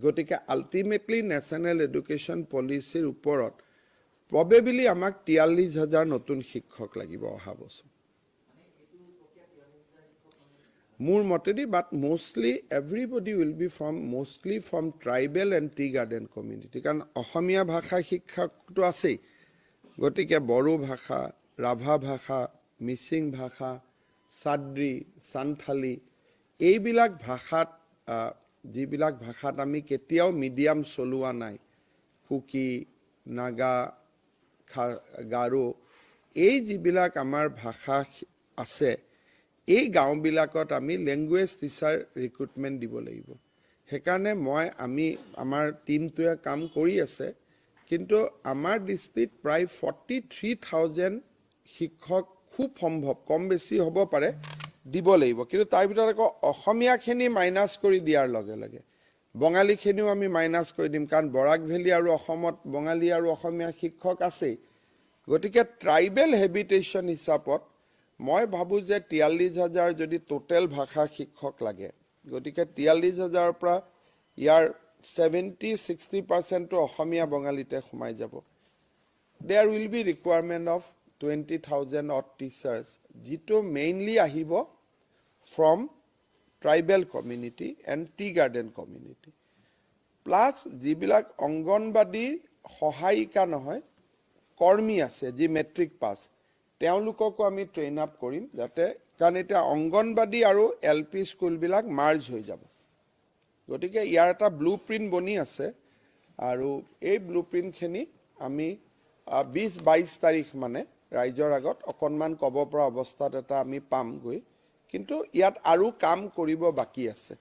গতিকে ultimately national education পলিচিৰ ওপৰত probably আমাক 43,000 নতুন শিক্ষক লাগিব অহা বছৰ মোৰ মতেদি but mostly everybody will be mostly from tribal and tea garden community কাৰণ অসমীয়া ভাষা শিক্ষকটো আছেই গতিকে বড়ো ভাষা ৰাভা ভাষা মিচিং ভাষা সাদ্ৰি সান্থালী এইবিলাক ভাষাত যিবিলাক ভাষাত আমি কেতিয়াও মিডিয়াম চলোৱা নাই কুকি নাগা গাৰো এই যিবিলাক আমাৰ ভাষা আছে এই গাঁওবিলাকত আমি লেংগুৱেজ টিচাৰ ৰিক্ৰুটমেণ্ট দিব লাগিব সেইকাৰণে আমাৰ টিমটোৱে কাম কৰি আছে কিন্তু আমাৰ ডিষ্ট্ৰিক্ট প্ৰায় 43,000 শিক্ষক খুব সম্ভৱ কম বেছি হ'ব পাৰে দিব লাগিব কিন্তু তাৰ ভিতৰত আকৌ অসমীয়াখিনি মাইনাছ কৰি দিয়াৰ লগে লগে বঙালীখিনিও আমি মাইনাছ কৰি দিম কাৰণ বৰাক ভেলী আৰু অসমত বঙালী আৰু অসমীয়া শিক্ষক আছেই গতিকে ট্ৰাইবেল হেবিটেশ্যন হিচাপত মই ভাবোঁ যে 43,000 যদি টোটেল ভাষা শিক্ষক লাগে গতিকে 43,000ৰ পৰা ইয়াৰ 70-60% অসমীয়া বঙালীতে সোমাই যাব there will be requirement of 20,000 odd teachers যিটো মেইনলি আহিব from tribal community and tea garden community plus যিবিলাক অংগনবাদী সহায়িকা নহয় কৰ্মী আছে যি মেট্ৰিক পাছ তেওঁলোককো আমি ট্ৰেইন আপ কৰিম যাতে কাৰণ এটা অংগনবাদী আৰু এলপি স্কুলবিলাক মাৰ্জ হৈ যাব গতিকে ইয়াৰ এটা ব্লুপ্ৰিন্ট বনি আছে আৰু এই ব্লুপ্ৰিন্টখিনি আমি 20-22 তাৰিখ মানে ৰাইজৰ আগত অকণমান ক'ব পৰা অৱস্থাত এটা আমি পামগৈ কিন্তু ইয়াত আৰু কাম কৰিব বাকি আছে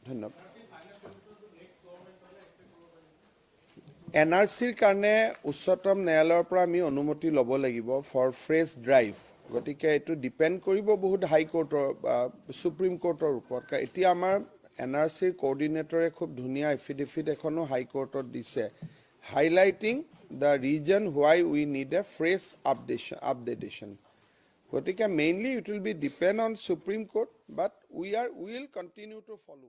ধন্যবাদ এনআৰচিৰ কাৰণে উচ্চতম ন্যায়ালয়ৰ পৰা আমি অনুমতি ল'ব লাগিব ফৰ ফ্ৰেছ ড্ৰাইভ গতিকে এইটো ডিপেণ্ড কৰিব বহুত হাইকোৰ্টৰ সুপ্ৰিম কোৰ্টৰ ওপৰত এতিয়া আমাৰ এনআৰচিৰ কোঅৰ্ডিনেটৰে খুব ধুনীয়া এফিডেভিট এখনো হাইকোৰ্টত দিছে highlighting the reason why we need a fresh updatation গতিকে mainly it will be depend on supreme court but we will continue to follow